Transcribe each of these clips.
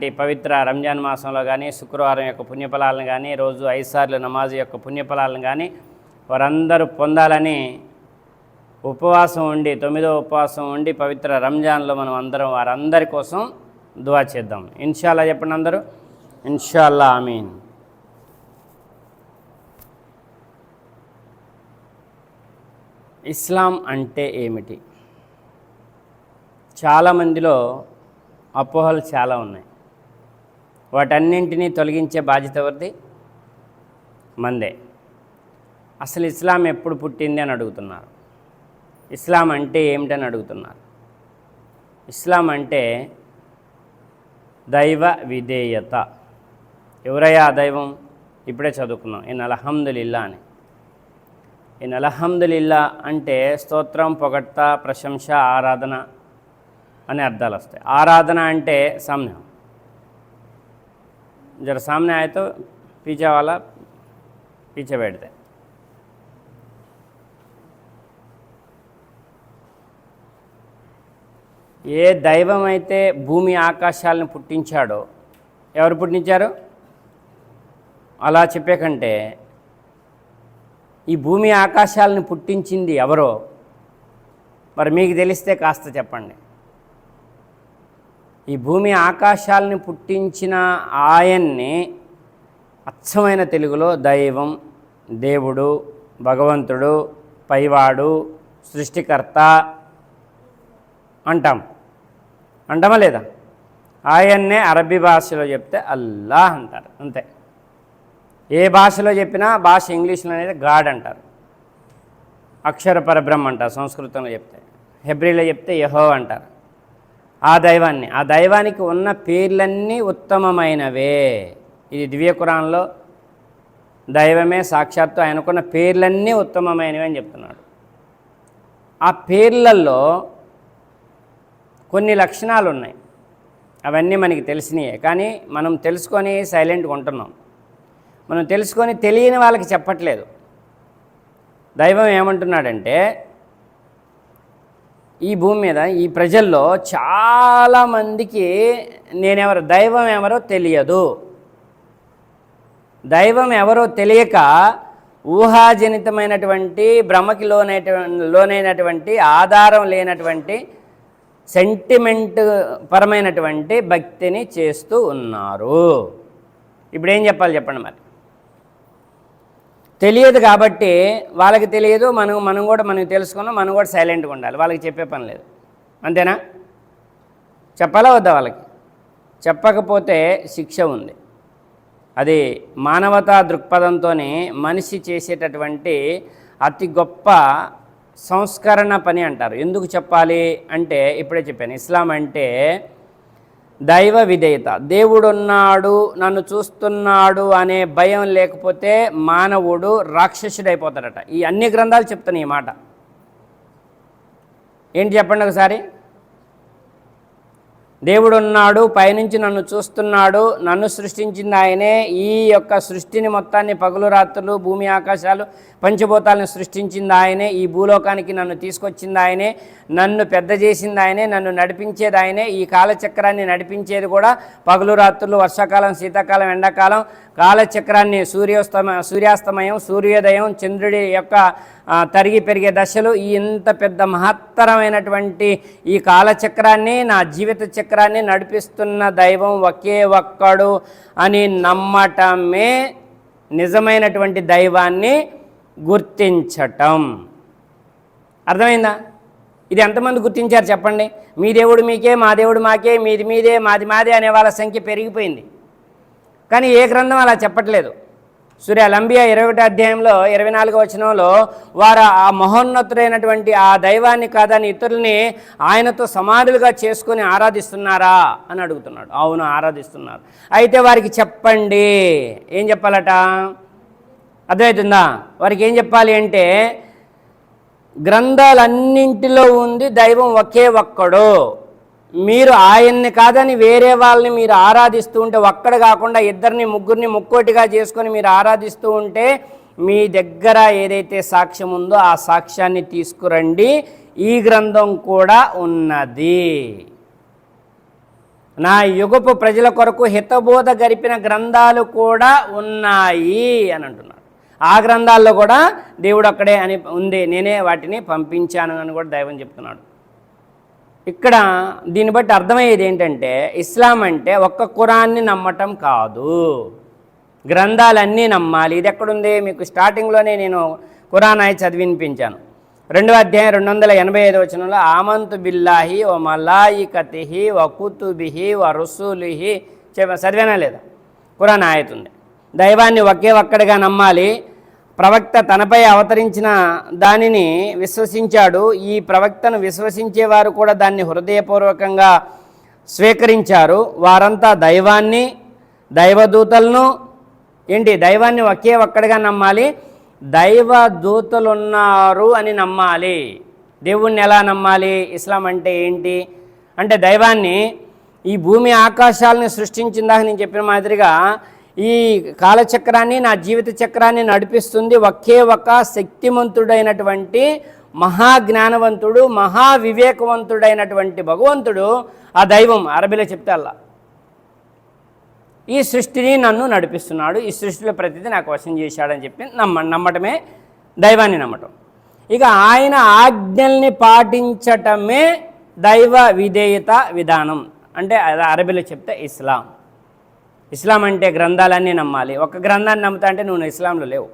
ఈ పవిత్ర రంజాన్ మాసంలో కానీ శుక్రవారం యొక్క పుణ్యఫలాలను కానీ రోజు 5 సార్లు నమాజు యొక్క పుణ్యఫలాలను కానీ వారందరూ పొందాలని ఉపవాసం ఉండి 9వ ఉపవాసం ఉండి పవిత్ర రంజాన్లో మనం అందరం వారందరి కోసం దువా చేద్దాం. ఇన్షాల్లా చెప్పండి అందరూ. ఇన్షాల్లా ఆమీన్. ఇస్లాం అంటే ఏమిటి? చాలామందిలో అపోహలు చాలా ఉన్నాయి. వాటన్నింటినీ తొలగించే బాధ్యత ఎవరిది? మందే. అసలు ఇస్లాం ఎప్పుడు పుట్టింది అని అడుగుతున్నారు. ఇస్లాం అంటే ఏమిటని అడుగుతున్నారు. ఇస్లాం అంటే దైవ విధేయత. ఎవరయ్యా ఆ దైవం? ఇప్పుడే చదువుకున్నాం, ఇన్ అల్హమ్దులిల్లా అని. ఇన్ అల్హమ్దులిల్లా అంటే స్తోత్రం, పొగడ్త, ప్రశంస, ఆరాధన అనే అర్థాలు వస్తాయి. ఆరాధన అంటే సామ్య, జర సామ్నే ఆయతో పీछे वाला पीछे बैठते. ఏ దైవం అయితే భూమి ఆకాశాలను పుట్టించాడో, ఎవరు పుట్టించారు? అలా చెప్పే కంటే ఈ భూమి ఆకాశాలను పుట్టించింది ఎవరో మరి మీకు తెలిస్తే కాస్త చెప్పండి. ఈ భూమి ఆకాశాలని పుట్టించిన ఆయన్ని అచ్చమైన తెలుగులో దైవం, దేవుడు, భగవంతుడు, పైవాడు, సృష్టికర్త అంటామా లేదా? ఆయన్నే అరబీ భాషలో చెప్తే అల్లాహ్ అంటారు, అంతే. ఏ భాషలో చెప్పినా, భాష ఇంగ్లీష్లో అనేది గాడ్ అంటారు, అక్షర పరబ్రహ్మ అంటారు సంస్కృతంలో చెప్తే. హెబ్రీలో చెప్తే యెహోవా అంటారు. ఆ దైవానికి ఉన్న పేర్లన్నీ ఉత్తమమైనవే. ఇది దివ్య ఖురాన్లో దైవమే సాక్షాత్తు ఆయనకున్న పేర్లన్నీ ఉత్తమమైనవి అని చెప్తున్నాడు. ఆ పేర్లలో కొన్ని లక్షణాలు ఉన్నాయి, అవన్నీ మనకి తెలిసినాయే. కానీ మనం తెలుసుకొని సైలెంట్గా ఉంటున్నాం. మనం తెలుసుకొని తెలియని వాళ్ళకి చెప్పట్లేదు. దైవం ఏమంటున్నాడంటే, ఈ భూమి మీద ఈ ప్రజల్లో చాలామందికి దైవం ఎవరో తెలియదు. దైవం ఎవరో తెలియక ఊహాజనితమైనటువంటి, భ్రమకి లోనైనటువంటి, ఆధారం లేనటువంటి, సెంటిమెంట్ పరమైనటువంటి భక్తిని చేస్తూ ఉన్నారు. ఇప్పుడు ఏం చెప్పాలి చెప్పండి? మరి తెలియదు కాబట్టి వాళ్ళకి తెలియదు, మనం కూడా మనకు తెలుసుకున్నాం, మనం కూడా సైలెంట్గా ఉండాలి. వాళ్ళకి చెప్పే పని లేదు, అంతేనా? చెప్పాలా వద్దా? వాళ్ళకి చెప్పకపోతే శిక్ష ఉంది. అది మానవతా దృక్పథంతో మనిషి చేసేటటువంటి అతి గొప్ప సంస్కరణ పని అంటారు. ఎందుకు చెప్పాలి అంటే ఇప్పుడే చెప్పాను. ఇస్లాం అంటే దైవ విధేయత. దేవుడున్నాడు, నన్ను చూస్తున్నాడు అనే భయం లేకపోతే మానవుడు రాక్షసుడైపోతాడట. ఈ అన్ని గ్రంథాలు చెప్తున్నాయి ఈ మాట. ఏంటి చెప్పండి ఒకసారి? దేవుడున్నాడు, పైనుంచి నన్ను చూస్తున్నాడు, నన్ను సృష్టించింది ఆయనే, ఈ యొక్క సృష్టిని మొత్తాన్ని, పగలు రాత్రులు, భూమి ఆకాశాలు, పంచభూతాలను సృష్టించింది ఆయనే, ఈ భూలోకానికి నన్ను తీసుకొచ్చింది ఆయనే, నన్ను పెద్ద చేసింది ఆయనే, నన్ను నడిపించేది ఆయనే, ఈ కాలచక్రాన్ని నడిపించేది కూడా పగలు రాత్రులు, వర్షాకాలం, శీతాకాలం, ఎండాకాలం, కాలచక్రాన్ని సూర్యాస్తమయం, సూర్యోదయం, చంద్రుడి యొక్క తరిగి పెరిగే దశలు, ఈ ఇంత పెద్ద మహత్తరమైనటువంటి ఈ కాలచక్రాన్ని, నా జీవిత చక్రాన్ని నడిపిస్తున్న దైవం ఒకే ఒక్కడు అని నమ్మటమే నిజమైనటువంటి దైవాన్ని గుర్తించటం. అర్థమైందా? ఇది ఎంతమంది గుర్తించారు చెప్పండి? మీ దేవుడు మీకే, మా దేవుడు మాకే, మీది మీదే, మాది మాదే అనే వాళ్ళ సంఖ్య పెరిగిపోయింది. కానీ ఏ గ్రంథం అలా చెప్పట్లేదు. సూర్య అల్-అంబియా 21వ అధ్యాయంలో 24వ వచనంలో వారు ఆ మహోన్నతుడైనటువంటి ఆ దైవాన్ని కాదని ఇతరుల్ని ఆయనతో సమానులుగా చేసుకొని ఆరాధిస్తున్నారా అని అడుగుతున్నాడు. అవును, ఆరాధిస్తున్నారు. అయితే వారికి చెప్పండి. ఏం చెప్పాలట? అర్థమవుతుందా? వారికి ఏం చెప్పాలి అంటే, గ్రంథాలన్నింటిలో ఉంది దైవం ఒకే ఒక్కడు. మీరు ఆయన్ని కాదని వేరే వాళ్ళని మీరు ఆరాధిస్తూ ఉంటే, ఒక్కడ కాకుండా ఇద్దరిని ముగ్గురిని ముక్కోటిగా చేసుకొని మీరు ఆరాధిస్తూ ఉంటే, మీ దగ్గర ఏదైతే సాక్ష్యం ఉందో ఆ సాక్ష్యాన్ని తీసుకురండి. ఈ గ్రంథం కూడా ఉన్నది. నా యుగపు ప్రజల కొరకు హితబోధ గరిపిన గ్రంథాలు కూడా ఉన్నాయి అని అంటున్నాడు. ఆ గ్రంథాల్లో కూడా దేవుడు అక్కడే అని ఉంది, నేనే వాటిని పంపించాను అని కూడా దైవం చెప్తున్నాడు. ఇక్కడ దీన్ని బట్టి అర్థమయ్యేది ఏంటంటే ఇస్లాం అంటే ఒక్క ఖురాన్ని నమ్మటం కాదు, గ్రంథాలన్నీ నమ్మాలి. ఇది ఎక్కడుంది? మీకు స్టార్టింగ్లోనే నేను ఖురాన్ ఆయ చదివినిపించాను. 2వ అధ్యాయం 285 వచనంలో ఆమంతు బిల్లాహి వ మలాయికతిహి వ కుతుబిహి వ రుసూలిహి చదివానా లేదా? ఖురాన్ ఆయత్ ఉంది. దైవాన్ని ఒకే ఒక్కడిగా నమ్మాలి. ప్రవక్త తనపై అవతరించిన దానిని విశ్వసించాడు. ఈ ప్రవక్తను విశ్వసించేవారు కూడా దాన్ని హృదయపూర్వకంగా స్వీకరించారు. వారంతా దైవాన్ని, దైవదూతలను దైవాన్ని ఒకే ఒక్కడిగా నమ్మాలి. దైవదూతలున్నారు అని నమ్మాలి. దేవుణ్ణి ఎలా నమ్మాలి? ఇస్లాం అంటే ఏంటి అంటే దైవాన్ని ఈ భూమి ఆకాశాలని సృష్టించిందాక నేను చెప్పిన మాదిరిగా ఈ కాలచక్రాన్ని, నా జీవిత చక్రాన్ని నడిపిస్తుంది ఒకే ఒక శక్తిమంతుడైనటువంటి మహాజ్ఞానవంతుడు, మహావివేకవంతుడైనటువంటి భగవంతుడు, ఆ దైవం. అరబీలో చెప్తే అల్లా ఈ సృష్టిని నన్ను నడిపిస్తున్నాడు, ఈ సృష్టిలో ప్రతిదీ నాకు వశం చేశాడని చెప్పి నమ్మటమే దైవాన్ని నమ్మటం. ఇక ఆయన ఆజ్ఞల్ని పాటించటమే దైవ విధేయత విధానం. అంటే అరబీలో చెప్తే ఇస్లాం. ఇస్లాం అంటే గ్రంథాలన్నీ నమ్మాలి. ఒక గ్రంథాన్ని నమ్ముతా అంటే నువ్వు ఇస్లాంలో లేవు.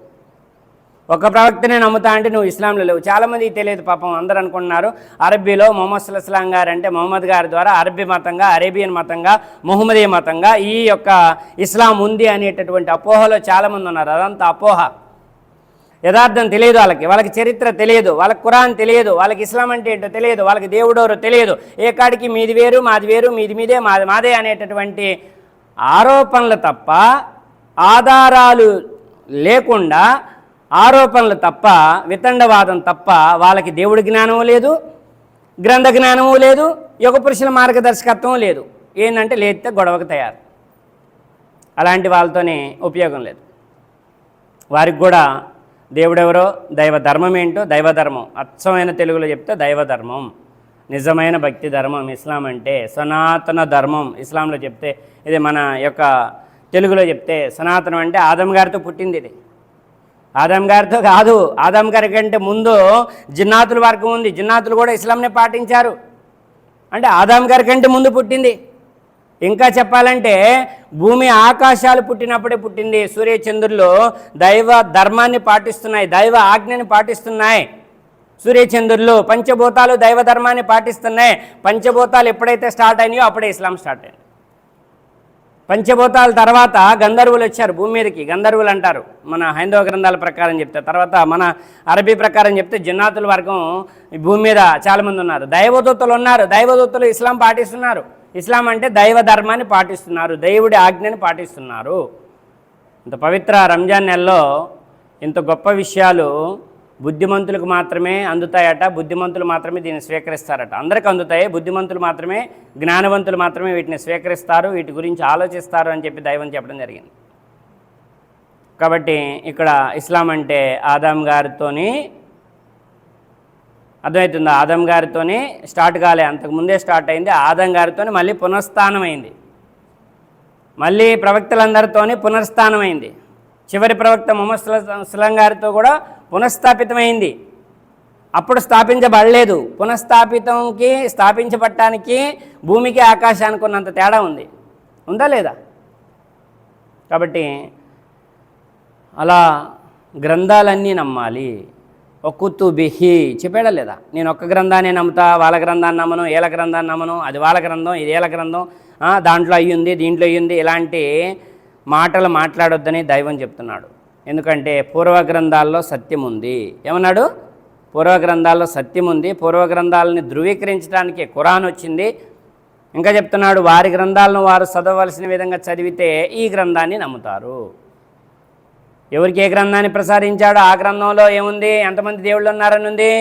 ఒక ప్రవక్తనే నమ్ముతా అంటే నువ్వు ఇస్లాంలో లేవు. చాలామందికి తెలియదు పాపం. అందరూ అనుకుంటున్నారు అరబ్బీలో మొహమ్మద్ సల్లల్లాహు గారు అంటే మొహమ్మద్ గారి ద్వారా అరబ్బీ మతంగా, అరేబియన్ మతంగా, మొహమ్మదీయ మతంగా ఈ యొక్క ఇస్లాం ఉంది అనేటటువంటి అపోహలో చాలామంది ఉన్నారు. అదంతా అపోహ. యథార్థం తెలియదు వాళ్ళకి చరిత్ర తెలియదు, వాళ్ళకి ఖురాన్ తెలియదు, వాళ్ళకి ఇస్లాం అంటే ఏంటో తెలియదు, వాళ్ళకి దేవుడెవరో తెలియదు. ఏ కాడికి మీది వేరు, మాది వేరు, మీదే మాదే అనేటటువంటి ఆరోపణలు తప్ప, ఆధారాలు లేకుండా ఆరోపణలు తప్ప, వితండవాదం తప్ప వాళ్ళకి దేవుడి జ్ఞానము లేదు, గ్రంథ జ్ఞానము లేదు, యుగ పురుషుల మార్గదర్శకత్వం లేదు. ఏంటంటే లేస్తే గొడవకు తయారు. అలాంటి వాళ్ళతోనే ఉపయోగం లేదు. వారికి కూడా దేవుడెవరో, దైవ ధర్మం ఏంటో, దైవధర్మం అచ్చమైన తెలుగులో చెప్తే దైవధర్మం, నిజమైన భక్తి ధర్మం ఇస్లాం అంటే, సనాతన ధర్మం ఇస్లాంలో చెప్తే. ఇది మన యొక్క తెలుగులో చెప్తే సనాతనం అంటే ఆదం గారితో పుట్టింది. ఇది ఆదం గారితో కాదు, ఆదం గారి కంటే ముందు జిన్నాతుల వర్గం ఉంది. జిన్నాతులు కూడా ఇస్లాంనే పాటించారు. అంటే ఆదం గారి కంటే ముందు పుట్టింది. ఇంకా చెప్పాలంటే భూమి ఆకాశాలు పుట్టినప్పుడే పుట్టింది. సూర్యచంద్రులు దైవ ధర్మాన్ని పాటిస్తున్నాయి, దైవ ఆజ్ఞని పాటిస్తున్నాయి. సూర్యచంద్రులు పంచభూతాలు దైవ ధర్మాన్ని పాటిస్తున్నాయి. పంచభూతాలు ఎప్పుడైతే స్టార్ట్ అయినాయో అప్పుడే ఇస్లాం స్టార్ట్ అయింది. పంచభూతాల తర్వాత గంధర్వులు వచ్చారు భూమి మీదకి. గంధర్వులు అంటారు మన హైందవ గ్రంథాల ప్రకారం చెప్తే. తర్వాత మన అరబీ ప్రకారం చెప్తే జిన్నాతుల వర్గం ఈ భూమి మీద చాలామంది ఉన్నారు. దైవదూతలు ఉన్నారు. దైవదూతలు ఇస్లాం పాటిస్తున్నారు. ఇస్లాం అంటే దైవ ధర్మాన్ని పాటిస్తున్నారు, దేవుడి ఆజ్ఞని పాటిస్తున్నారు. ఇంత పవిత్ర రంజాన్ నెలలో ఇంత గొప్ప విషయాలు బుద్ధిమంతులకు మాత్రమే అందుతాయట. బుద్ధిమంతులు మాత్రమే దీన్ని స్వీకరిస్తారట. అందరికీ అందుతాయి, బుద్ధిమంతులు మాత్రమే, జ్ఞానవంతులు మాత్రమే వీటిని స్వీకరిస్తారు, వీటి గురించి ఆలోచిస్తారు అని చెప్పి దైవం చెప్పడం జరిగింది. కాబట్టి ఇక్కడ ఇస్లాం అంటే ఆదం గారితోని అర్థమవుతుంది. ఆదం గారితోనే స్టార్ట్ కాలే, అంతకుముందే స్టార్ట్ అయింది. ఆదం గారితోనే మళ్ళీ పునఃస్థానమైంది. మళ్ళీ ప్రవక్తలందరితోనే పునఃస్థానమైంది. చివరి ప్రవక్త ముహమ్మద్ సల్లల్లాహు గారితో కూడా పునఃస్థాపితమైంది. అప్పుడు స్థాపించబడలేదు. స్థాపించబడటానికి భూమికి ఆకాశానికి ఉన్నంత తేడా ఉంది. ఉందా లేదా? కాబట్టి అలా గ్రంథాలన్నీ నమ్మాలి. ఒక్కుతుబిహి చెప్పాడా లేదా? నేను ఒక్క గ్రంథాన్ని నమ్ముతా, వాళ్ళ గ్రంథాన్ని నమ్మను, ఏళ్ళ గ్రంథాన్ని నమ్మను, అది వాళ్ళ గ్రంథం, ఇది ఏళ్ళ గ్రంథం, దాంట్లో అయ్యింది, దీంట్లో అయ్యింది, ఇలాంటి మాటలు మాట్లాడొద్దని దైవం చెప్తున్నాడు. ఎందుకంటే పూర్వగ్రంథాల్లో సత్యం ఉంది. ఏమన్నాడు? పూర్వగ్రంథాల్లో సత్యం ఉంది. పూర్వగ్రంథాలని ధృవీకరించడానికి ఖురాన్ వచ్చింది. ఇంకా చెప్తున్నాడు, వారి గ్రంథాలను వారు చదవవలసిన విధంగా చదివితే ఈ గ్రంథాన్ని నమ్ముతారు. ఎవరికి ఏ గ్రంథాన్ని ప్రసాదించాడో ఆ గ్రంథంలో ఏముంది, ఎంతమంది దేవుళ్ళు ఉన్నారని ఉంది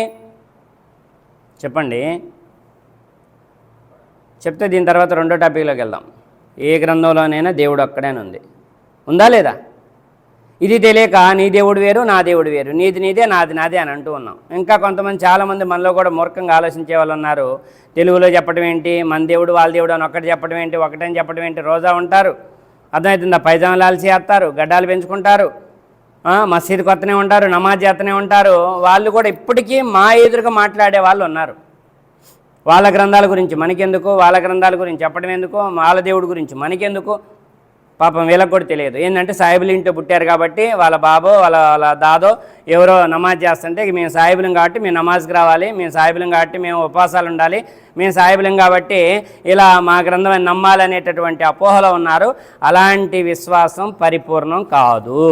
చెప్పండి. చెప్తే దీని తర్వాత రెండో టాపిక్లోకి వెళ్దాం. ఏ గ్రంథంలోనైనా దేవుడు ఒక్కడేనే ఉంది. ఉందా లేదా? ఇది తెలియక నీ దేవుడు వేరు నా దేవుడు వేరు, నీది నీదే నాది నాదే అని అంటూ ఉన్నాం. ఇంకా కొంతమంది చాలామంది మనలో కూడా మూర్ఖంగా ఆలోచించే వాళ్ళు ఉన్నారు. తెలుగులో చెప్పడం ఏంటి, మన దేవుడు వాళ్ళ దేవుడు అని ఒకటి చెప్పడం ఏంటి, ఒకటని చెప్పడం ఏంటి. రోజా ఉంటారు, అర్థమవుతుందా, పైజామాలు చేస్తారు, గడ్డాలు పెంచుకుంటారు, మసీదు కొత్తనే ఉంటారు, నమాజ్ చేస్తూనే ఉంటారు. వాళ్ళు కూడా ఇప్పటికీ మా ఎదురుగా మాట్లాడే వాళ్ళు ఉన్నారు. వాళ్ళ గ్రంథాల గురించి మనకెందుకు, వాళ్ళ గ్రంథాల గురించి చెప్పడం ఎందుకు, వాళ్ళ దేవుడి గురించి మనకెందుకు. పాపం వీళ్ళకి కూడా తెలియదు. ఏంటంటే సాయిబులు ఇంట్లో పుట్టారు కాబట్టి వాళ్ళ బాబో వాళ్ళ దాదో ఎవరో నమాజ్ చేస్తుంటే మేము సాయిబులం కాబట్టి మేము నమాజ్కి రావాలి, మేము సాయిబులం కాబట్టి మేము ఉపవాసాలు ఉండాలి, మేము సాయిబులం కాబట్టి ఇలా మా గ్రంథం నమ్మాలనేటటువంటి అపోహలో ఉన్నారు. అలాంటి విశ్వాసం పరిపూర్ణం కాదు.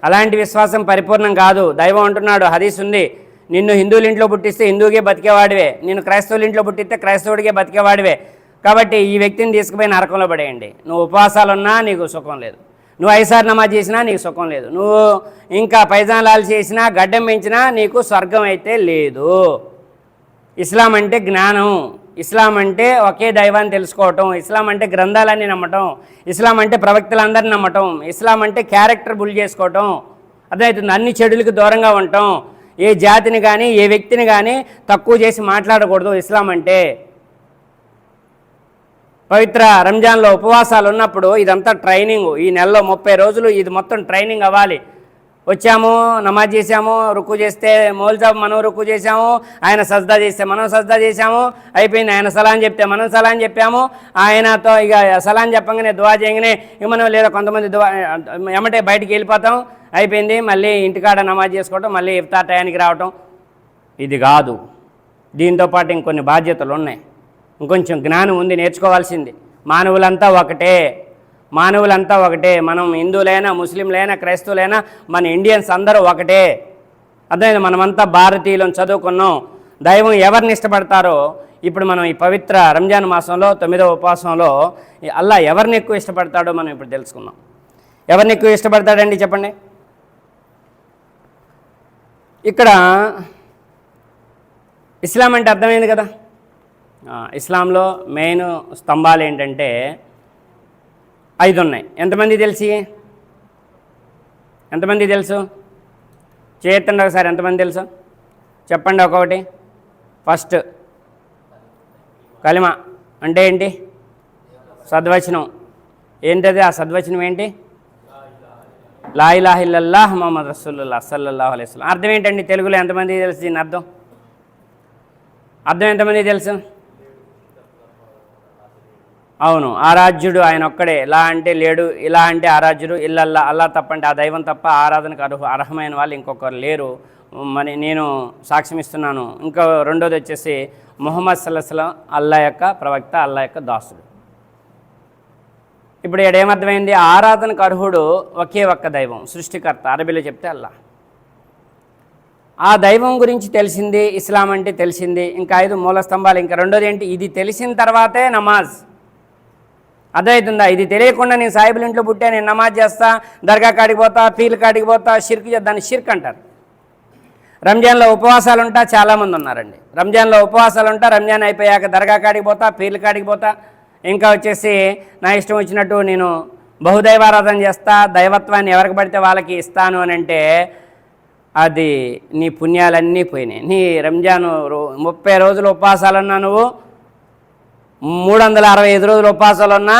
అలాంటి విశ్వాసం పరిపూర్ణం కాదు. దైవం అంటున్నాడు, హదీస్ ఉంది, నిన్ను హిందువుల ఇంట్లో పుట్టిస్తే హిందువుకే బతికేవాడివే, నిన్ను క్రైస్తవుల ఇంట్లో పుట్టిస్తే క్రైస్తవుడికే బతికేవాడివే. కాబట్టి ఈ వ్యక్తిని తీసుకుపోయి నరకంలో పడేయండి. నువ్వు ఉపవాసాలు ఉన్నా నీకు సుఖం లేదు, నువ్వు 5 సార్లు నమాజ్ చేసినా నీకు సుఖం లేదు, నువ్వు ఇంకా పైజానాలు చేసినా గడ్డం పెంచినా నీకు స్వర్గం అయితే లేదు. ఇస్లాం అంటే జ్ఞానం, ఇస్లాం అంటే ఒకే దైవాన్ని తెలుసుకోవటం, ఇస్లాం అంటే గ్రంథాలన్నీ నమ్మటం, ఇస్లాం అంటే ప్రవక్తలందరినీ నమ్మటం, ఇస్లాం అంటే క్యారెక్టర్ బుల్ చేసుకోవటం, అర్థమవుతుంది, అన్ని చెడులకు దూరంగా ఉండటం, ఏ జాతిని కానీ ఏ వ్యక్తిని కానీ తక్కువ చేసి మాట్లాడకూడదు ఇస్లాం అంటే. పవిత్ర రంజాన్లో ఉపవాసాలు ఉన్నప్పుడు ఇదంతా ట్రైనింగ్, ఈ నెలలో 30 రోజులు ఇది మొత్తం ట్రైనింగ్ అవ్వాలి. వచ్చాము, నమాజ్ చేసాము, రుక్కు చేస్తే మౌల్జాబ్ మనం రుక్కు చేసాము, ఆయన సజ్దా చేస్తే మనం సజ్దా చేసాము, అయిపోయింది. ఆయన సలాం చెప్తే మనం సలాం చెప్పాము, ఆయనతో ఇక సలాం చెప్పంగానే దువా చేయగానే మనం లేదా కొంతమంది దువా ఎమ్మటే బయటికి వెళ్ళిపోతాం, అయిపోయింది. మళ్ళీ ఇంటికాడ నమాజ్ చేసుకోవటం, మళ్ళీ ఇఫ్తార్ టయానికి రావటం. ఇది కాదు. దీంతోపాటు ఇంకొన్ని బాధ్యతలు ఉన్నాయి, ఇంకొంచెం జ్ఞానం ఉంది, నేర్చుకోవాల్సింది. మానవులంతా ఒకటే, మానవులంతా ఒకటే. మనం హిందువులైనా ముస్లింలైనా క్రైస్తవులైనా మన ఇండియన్స్ అందరూ ఒకటే. అర్థమైంది, మనమంతా భారతీయులను చదువుకున్నాం. దైవం ఎవరిని ఇష్టపడతారో ఇప్పుడు మనం ఈ పవిత్ర రంజాన్ మాసంలో 9వ ఉపవాసంలో అల్లా ఎవరిని ఎక్కువ ఇష్టపడతాడో మనం ఇప్పుడు తెలుసుకుందాం. ఎవరిని ఎక్కువ ఇష్టపడతాడండి చెప్పండి. ఇక్కడ ఇస్లాం అంటే అర్థమైంది కదా. ఇస్లాంలో మెయిన్ స్తంభాలు ఏంటంటే 5 ఉన్నాయి. ఎంతమంది తెలుసు చేయొద్దండి ఒకసారి, ఎంతమంది తెలుసు చెప్పండి ఒక్కొక్కటి. ఫస్ట్ కలిమా అంటే ఏంటి? సద్వచనం. ఏంటది ఆ సద్వచనం ఏంటి? లా ఇలాహ ఇల్లల్లాహ్ ముహమ్మద్ రసూలుల్లాహ్ సల్లల్లాహు అలైహి వసల్లం. అర్థం ఏంటండి తెలుగులో? ఎంతమంది తెలుసు దీని అర్థం? ఎంతమంది తెలుసు? అవును, ఆరాధ్యుడు ఆయన ఒక్కడే. లా అంటే లేడు, ఇలా అంటే ఆరాధ్యుడు, ఇల్లల్లా అల్లా తప్పంటే ఆ దైవం తప్ప ఆరాధనకు అర్హమైన వాళ్ళు ఇంకొకరు లేరు. మరి నేను సాక్ష్యం ఇస్తున్నాను. ఇంకా రెండోది వచ్చేసి ముహమ్మద్ సల్లల్లాహు అలైహి వసల్లం అల్లా యొక్క ప్రవక్త, అల్లా యొక్క దాసుడు. ఇప్పుడు ఇక్కడ ఏమర్థమైంది? ఆరాధనకు అర్హుడు ఒకే ఒక్క దైవం, సృష్టికర్త. అరబీలో చెప్తే అల్లా. ఆ దైవం గురించి తెలిసింది, ఇస్లాం అంటే తెలిసింది. ఇంకా 5 మూల స్తంభాలు. ఇంకా రెండోది ఏంటి? ఇది తెలిసిన తర్వాతే నమాజ్. అర్థమవుతుందా? ఇది తెలియకుండా నేను సాయిబుల ఇంట్లో పుట్టా, నేను నమాజ్ చేస్తా, దర్గా కాడికి పోతా, పీర్ల కాడికి పోతా, షిర్క్ దాన్ని షిర్క్ అంటారు. రంజాన్లో ఉపవాసాలు ఉంటా చాలామంది ఉన్నారండి. రంజాన్లో ఉపవాసాలు ఉంటా, రంజాన్ అయిపోయాక దర్గా కాడికి పోతా, పీర్ల కాడికి పోతా, ఇంకా వచ్చేసి నా ఇష్టం వచ్చినట్టు నేను బహుదైవారాధన చేస్తా, దైవత్వాన్ని ఎవరికి పడితే వాళ్ళకి ఇస్తాను అని అంటే అది నీ పుణ్యాలన్నీ పోయినాయి. నీ రంజాను 30 రోజులు ఉపవాసాలున్నా, నువ్వు 365 రోజులు ఉపవాసాలున్నా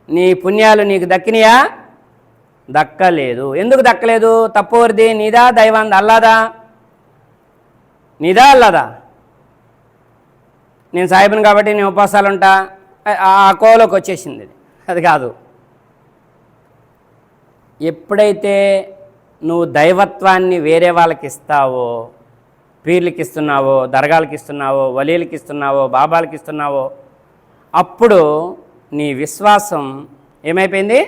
నీ పుణ్యాలు నీకు దక్కినాయా? దక్కలేదు. ఎందుకు దక్కలేదు? తప్పువరిది? నీదా దైవాంది? అల్లాదా? నీదా అల్లాదా? నేను సాయిబుని కాబట్టి నేను ఉపవాసాలు ఉంటా, ఆ కోలోకి వచ్చేసింది. అది కాదు. ఎప్పుడైతే నువ్వు దైవత్వాన్ని వేరే వాళ్ళకి ఇస్తావో, పీర్లకి ఇస్తున్నావో, దర్గాలకి ఇస్తున్నావో, వలీలకి ఇస్తున్నావో, బాబాలకి ఇస్తున్నావో, అప్పుడు నీ విశ్వాసం ఏమైపోయింది?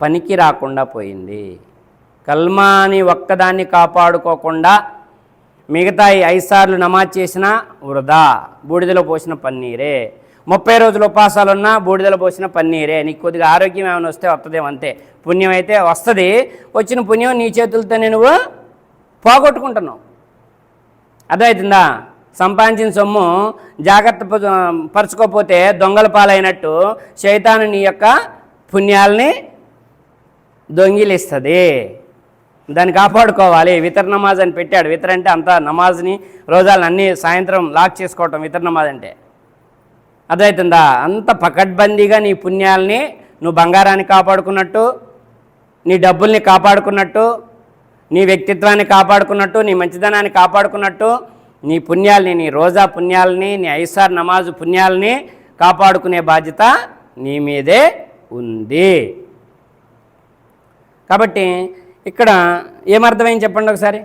పనికి రాకుండా పోయింది. కల్మాని ఒక్కదాన్ని కాపాడుకోకుండా మిగతా 5 సార్లు నమాజ్ చేసినా వృధా, బూడిదలో పోసిన పన్నీరే. 30 రోజులు ఉపవాసాలున్నా బూడిదలో పోసిన పన్నీరే. నీకు కొద్దిగా ఆరోగ్యం ఏమైనా వస్తే వస్తుందేమో అంతే. పుణ్యం అయితే వస్తుంది. వచ్చిన పుణ్యం నీ చేతులతోనే నువ్వు పోగొట్టుకుంటున్నావు. అర్థమవుతుందా? సంపాదించిన సొమ్ము జాగ్రత్త పరచుకోకపోతే దొంగల పాలైనట్టు శైతాను నీ యొక్క పుణ్యాలని దొంగిలిస్తుంది. దాన్ని కాపాడుకోవాలి. వితర్ నమాజ్ అని పెట్టాడు. వితర్ అంటే అంతా నమాజ్ని రోజాలను అన్నీ సాయంత్రం లాక్ చేసుకోవటం వితర్ నమాజ్ అంటే. అర్థమవుతుందా? అంత పకడ్బందీగా నీ పుణ్యాలని నువ్వు బంగారాన్ని కాపాడుకున్నట్టు, నీ డబ్బుల్ని కాపాడుకున్నట్టు, నీ వ్యక్తిత్వాన్ని కాపాడుకున్నట్టు, నీ మంచిదనాన్ని కాపాడుకున్నట్టు, నీ పుణ్యాలని, నీ రోజా పుణ్యాలని, నీ ఐసార్ నమాజు పుణ్యాలని కాపాడుకునే బాధ్యత నీ మీదే ఉంది. కాబట్టి ఇక్కడ ఏమర్థమైంది చెప్పండి ఒకసారి.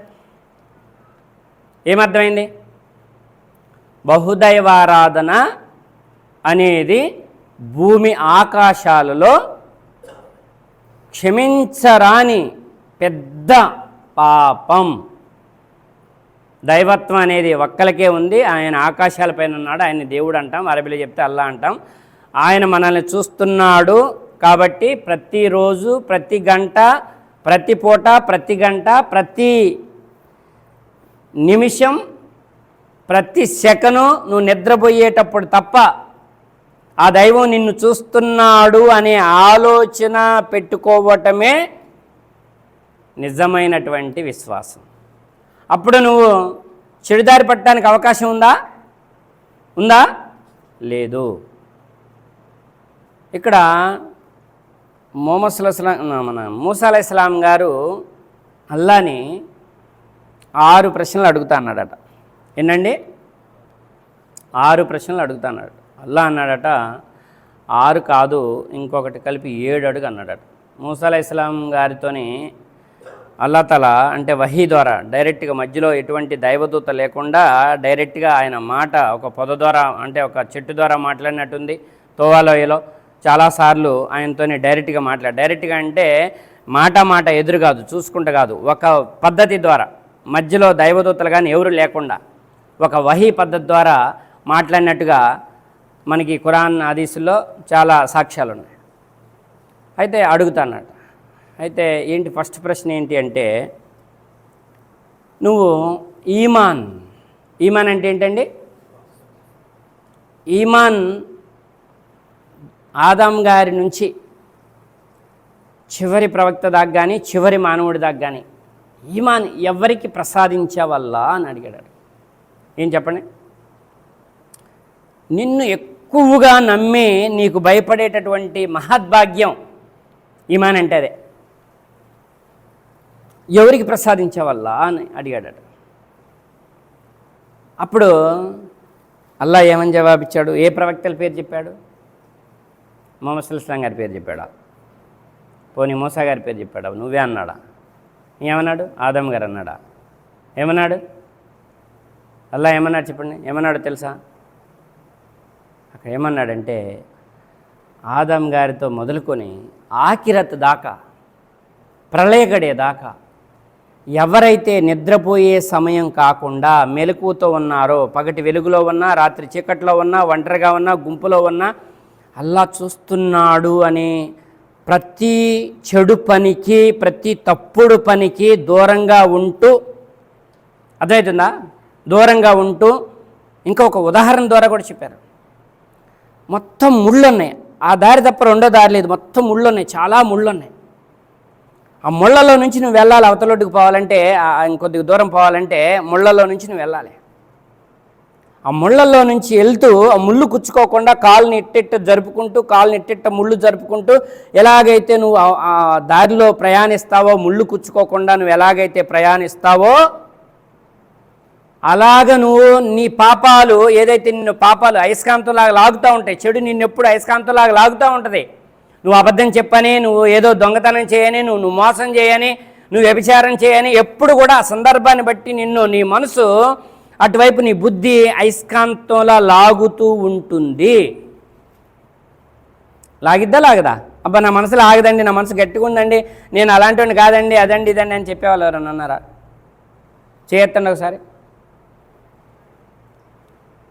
ఏమర్థమైంది? బహుదైవారాధన అనేది భూమి ఆకాశాలలో క్షమించరాని పెద్ద పాపం. దైవత్వం అనేది ఒక్కలకే ఉంది. ఆయన ఆకాశాలపైన ఉన్నాడు. ఆయన దేవుడు అంటాం, అరబీలో చెప్తే అల్లా అంటాం. ఆయన మనల్ని చూస్తున్నాడు. కాబట్టి ప్రతిరోజు, ప్రతి గంట, ప్రతి పూట, ప్రతి గంట, ప్రతి నిమిషం, ప్రతి సెకను నువ్వు నిద్రపోయేటప్పుడు తప్ప ఆ దైవం నిన్ను చూస్తున్నాడు అనే ఆలోచన పెట్టుకోవటమే నిజమైనటువంటి విశ్వాసం. అప్పుడు నువ్వు చెడుదారి పట్టడానికి అవకాశం ఉందా? లేదు. ఇక్కడ మన మూసా అలైహిస్సలాం గారు అల్లాని 6 ప్రశ్నలు అడుగుతా అన్నాడట. ఏంటండి? 6 ప్రశ్నలు అడుగుతా అన్నాడు. అల్లా అన్నాడట 6 కాదు, ఇంకొకటి కలిపి 7 అడుగు అన్నాడట. మూసా అలైహిస్సలాం గారితోని అల్లా తఆలా అంటే వహీ ద్వారా డైరెక్ట్గా, మధ్యలో ఎటువంటి దైవదూత లేకుండా డైరెక్ట్గా ఆయన మాట ఒక పొద ద్వారా, అంటే ఒక చెట్టు ద్వారా మాట్లాడినట్టుంది. తోవాలోయలో చాలాసార్లు ఆయనతోని డైరెక్ట్గా అంటే మాట ఎదురు కాదు, చూసుకుంటూ కాదు, ఒక పద్ధతి ద్వారా, మధ్యలో దైవదూతలు కానీ ఎవరు లేకుండా ఒక వహీ పద్ధతి ద్వారా మాట్లాడినట్టుగా మనకి ఖురాన్ హదీసుల్లో చాలా సాక్ష్యాలు ఉన్నాయి. అయితే అడుగుతానట. అయితే ఏంటి ఫస్ట్ ప్రశ్న ఏంటి అంటే, నువ్వు ఈమాన్ అంటే ఏంటండి? ఈమాన్ ఆదాం గారి నుంచి చివరి ప్రవక్త దాకా కానీ, చివరి మానవుడి దాకా కానీ ఈమాన్ ఎవరికి ప్రసాదించవల్లా అని అడిగాడు. ఏం చెప్పండి? నిన్ను ఎక్కువగా నమ్మి నీకు భయపడేటటువంటి మహద్భాగ్యం ఈమాన్ అంటే అదే. ఎవరికి ప్రసాదించవల్లా అని అడిగాడట. అప్పుడు అల్లా ఏమని జవాబిచ్చాడు? ఏ ప్రవక్తల పేరు చెప్పాడు? ముహమ్మద్ సల్లల్లాహు అలైహి వసల్లం గారి పేరు చెప్పాడా? పోనీ మూసా గారి పేరు చెప్పాడా? నువ్వే అన్నాడా? ఏమన్నాడు? ఆదం గారు అన్నాడా? ఏమన్నాడు? అల్లా ఏమన్నాడు చెప్పండి? ఏమన్నాడు తెలుసా? అక్కడ ఏమన్నాడంటే, ఆదం గారితో మొదలుకొని ఆఖిరత్ దాకా, ప్రళయగడే దాకా ఎవరైతే నిద్రపోయే సమయం కాకుండా మెలకువతో ఉన్నారో, పగటి వెలుగులో ఉన్నా, రాత్రి చీకట్లో ఉన్నా, ఒంటరిగా ఉన్నా, గుంపులో ఉన్నా, అల్లా చూస్తున్నాడు అనే ప్రతి చెడు పనికి, ప్రతి తప్పుడు పనికి దూరంగా ఉంటూ, అర్థమవుతుందా? దూరంగా ఉంటూ, ఇంకొక ఉదాహరణ ద్వారా కూడా చెప్పారు. మొత్తం ముళ్ళు ఉన్నాయి, ఆ దారి తప్ప రెండో దారి లేదు, మొత్తం ముళ్ళు ఉన్నాయి, చాలా ముళ్ళు ఉన్నాయి. ఆ ముళ్ళలో నుంచి నువ్వు వెళ్ళాలి. అవతలొడ్డుకు పోవాలంటే, ఇంకొద్దిగా దూరం పోవాలంటే ముళ్ళలో నుంచి నువ్వు వెళ్ళాలి. ఆ ముళ్ళల్లో నుంచి వెళ్తూ ఆ ముళ్ళు కుచ్చుకోకుండా కాళ్ళని ఇట్టిట్ట జరుపుకుంటూ, కాళ్ళని ఇట్టిట్ట ముళ్ళు జరుపుకుంటూ, ఎలాగైతే నువ్వు ఆ దారిలో ప్రయాణిస్తావో, ముళ్ళు కుచ్చుకోకుండా నువ్వు ఎలాగైతే ప్రయాణిస్తావో, అలాగ నువ్వు నీ పాపాలు ఏదైతే నిన్ను పాపాలు అయస్కాంతంలాగా లాగుతూ ఉంటాయి, చెడు నిన్నెప్పుడు అయస్కాంతంలాగా లాగుతూ ఉంటుంది. నువ్వు అబద్ధం చెప్పని, నువ్వు ఏదో దొంగతనం చేయని, నువ్వు మోసం చేయని, నువ్వు వ్యభిచారం చేయని, ఎప్పుడు కూడా ఆ సందర్భాన్ని బట్టి నీ మనసు అటువైపు, నీ బుద్ధి అయస్కాంతంలా లాగుతూ ఉంటుంది. లాగిద్దా లాగదా? అబ్బా నా మనసులో ఆగదండి, నా మనసు గట్టిగా ఉందండి, నేను అలాంటి కాదండి, అదండి ఇదండి అని చెప్పేవాళ్ళు ఎవరన్నా అన్నారా? చేయొత్తండి ఒకసారి.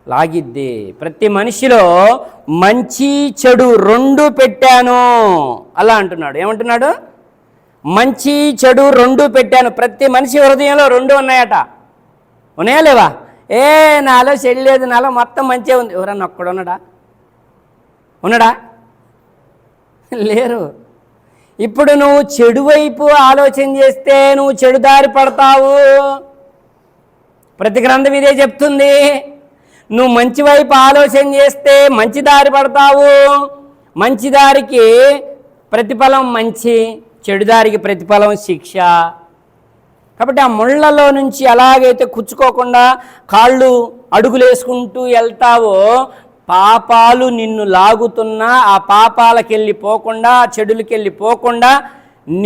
లాగిద్ది. ప్రతి మనిషిలో మంచి చెడు 2 పెట్టాను అలా అంటున్నాడు. ఏమంటున్నాడు? మంచి చెడు 2 పెట్టాను. ప్రతి మనిషి హృదయంలో 2 ఉన్నాయట. ఉన్నాయా లేవా? నాలో చెడు లేదు, నాలో మొత్తం మంచిగా ఉంది. ఎవరన్నా ఒక్కడు ఉన్నాడా? లేరు. ఇప్పుడు నువ్వు చెడు వైపు ఆలోచన చేస్తే నువ్వు చెడు దారి పడతావు. ప్రతి గ్రంథం ఇదే చెప్తుంది. నువ్వు మంచి వైపు ఆలోచన చేస్తే మంచి దారి పడతావు. మంచి దారికి ప్రతిఫలం మంచి, చెడు దారికి ప్రతిఫలం శిక్ష. కాబట్టి ఆ ముళ్ళలో నుంచి ఎలాగైతే కుచ్చుకోకుండా కాళ్ళు అడుగులు వేసుకుంటూ వెళ్తావో, పాపాలు నిన్ను లాగుతున్నా ఆ పాపాలకు వెళ్ళిపోకుండా, చెడులకి వెళ్ళిపోకుండా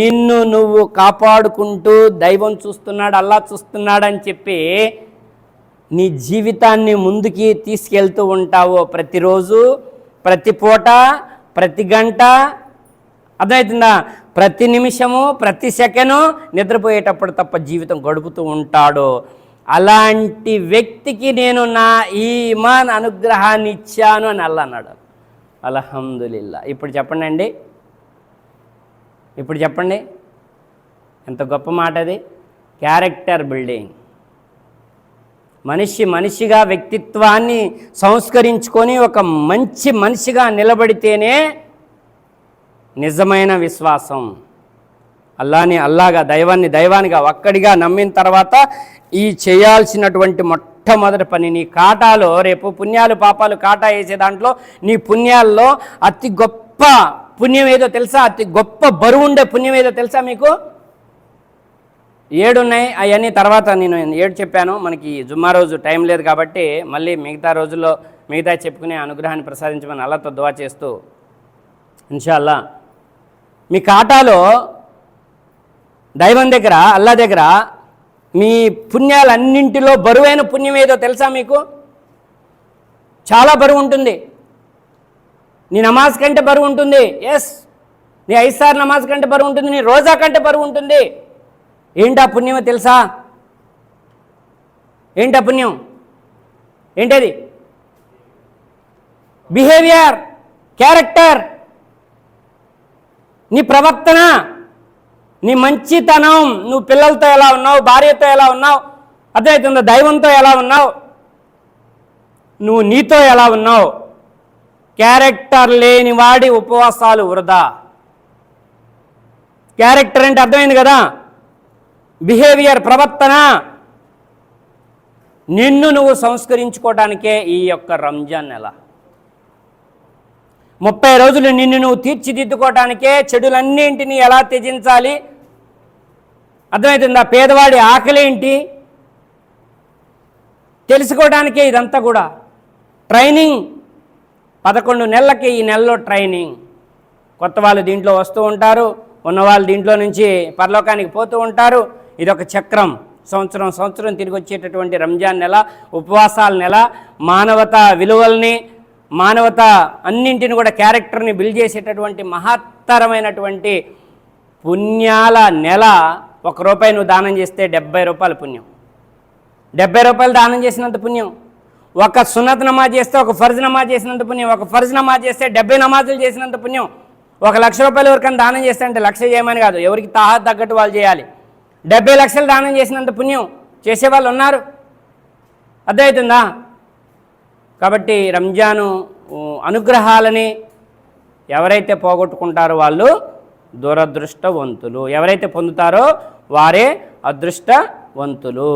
నిన్ను నువ్వు కాపాడుకుంటూ దైవం చూస్తున్నాడు, అల్లా చూస్తున్నాడు అని చెప్పి నీ జీవితాన్ని ముందుకి తీసుకెళ్తూ ఉంటావో ప్రతిరోజు, ప్రతి పూట, ప్రతి గంట, అర్థమవుతుందా? ప్రతి నిమిషము, ప్రతి సెకను నిద్రపోయేటప్పుడు తప్ప జీవితం గడుపుతూ ఉంటాడు. అలాంటి వ్యక్తికి నేను నా ఈమాన్ అనుగ్రహాన్ని ఇచ్చాను అని అల్లా అన్నాడు. అల్హమ్దులిల్లా. ఇప్పుడు చెప్పండి అండి, ఇప్పుడు చెప్పండి ఎంత గొప్ప మాట అది. Character building. మనిషిగా వ్యక్తిత్వాన్ని సంస్కరించుకొని ఒక మంచి మనిషిగా నిలబడితేనే నిజమైన విశ్వాసం. అల్లాని అల్లాగా, దైవాన్ని దైవానిగా ఒక్కడిగా నమ్మిన తర్వాత ఈ చేయాల్సినటువంటి మొట్టమొదటి పని, నీ కాటాలో రేపు పుణ్యాలు పాపాలు కాటా వేసే దాంట్లో నీ పుణ్యాల్లో అతి గొప్ప పుణ్యం ఏదో తెలుసా? అతి గొప్ప బరువు ఉండే పుణ్యం ఏదో తెలుసా మీకు? 7 ఉన్నాయి. అవన్నీ తర్వాత నేను 7 చెప్పాను. మనకి జుమ్మా రోజు టైం లేదు కాబట్టి మళ్ళీ మిగతా రోజుల్లో మిగతా చెప్పుకునే అనుగ్రహాన్ని ప్రసాదించమని అల్లాతో దువా చేస్తూ ఇన్షాల్లా మీ ఖాతాలో దైవం దగ్గర, అల్లా దగ్గర మీ పుణ్యాలన్నింటిలో బరువైన పుణ్యం ఏదో తెలుసా మీకు? చాలా బరువు ఉంటుంది. నీ నమాజ్ కంటే బరువు ఉంటుంది. ఎస్, నీ 5 సార్లు నమాజ్ కంటే బరువు ఉంటుంది. నీ రోజా కంటే బరువు ఉంటుంది. ఏంటా పుణ్యమో తెలుసా? ఏంటా పుణ్యం? ఏంటది? బిహేవియర్, క్యారెక్టర్, నీ ప్రవర్తన, నీ మంచితనం, నువ్వు పిల్లలతో ఎలా ఉన్నావు, భార్యతో ఎలా ఉన్నావు, అర్థమవుతుందా? దైవంతో ఎలా ఉన్నావు, నువ్వు నీతో ఎలా ఉన్నావు. క్యారెక్టర్ లేని వాడి ఉపవాసాలు వృధా. క్యారెక్టర్ అంటే అర్థమైంది కదా? బిహేవియర్, ప్రవర్తన. నిన్ను నువ్వు సంస్కరించుకోవడానికే ఈ యొక్క రంజాన్ నెల. 30 రోజులు నిన్ను నువ్వు తీర్చిదిద్దుకోవడానికే, చెడులన్నింటినీ ఎలా త్యజించాలి, అర్థమవుతుందా? పేదవాడి ఆకలేంటి తెలుసుకోవడానికే ఇదంతా కూడా. ట్రైనింగ్ 11 నెలలకి ఈ నెలలో ట్రైనింగ్. కొత్త వాళ్ళు దీంట్లో వస్తూ ఉంటారు, ఉన్నవాళ్ళు దీంట్లో నుంచి పరలోకానికి పోతూ ఉంటారు. ఇదొక చక్రం. సంవత్సరం తిరిగి వచ్చేటటువంటి రంజాన్ నెల, ఉపవాసాల నెల, మానవతా విలువల్ని, మానవత అన్నింటిని కూడా క్యారెక్టర్ని బిల్డ్ చేసేటటువంటి మహత్తరమైనటువంటి పుణ్యాల నెల. 1 రూపాయి నువ్వు దానం చేస్తే 70 రూపాయల పుణ్యం. 70 రూపాయలు దానం చేసినంత పుణ్యం. ఒక సున్నత్ నమాజ్ చేస్తే, ఒక ఫర్జ్ నమాజ్ చేసినంత పుణ్యం. ఒక ఫర్జ్ నమాజ్ చేస్తే 70 నమాజులు చేసినంత పుణ్యం. 1 లక్ష రూపాయలు ఎవరికైనా దానం చేస్తే, అంటే 1 లక్ష చేయమని కాదు, ఎవరికి తాహత్ తగ్గట్టు వాళ్ళు చేయాలి. 70 లక్షలు దానం చేసినంత పుణ్యం చేసేవాళ్ళు ఉన్నారు. అర్థమవుతుందా? కాబట్టి రంజాను అనుగ్రహాలని ఎవరైతే పోగొట్టుకుంటారో వాళ్ళు దురదృష్టవంతులు, ఎవరైతే పొందుతారో వారే అదృష్టవంతులు.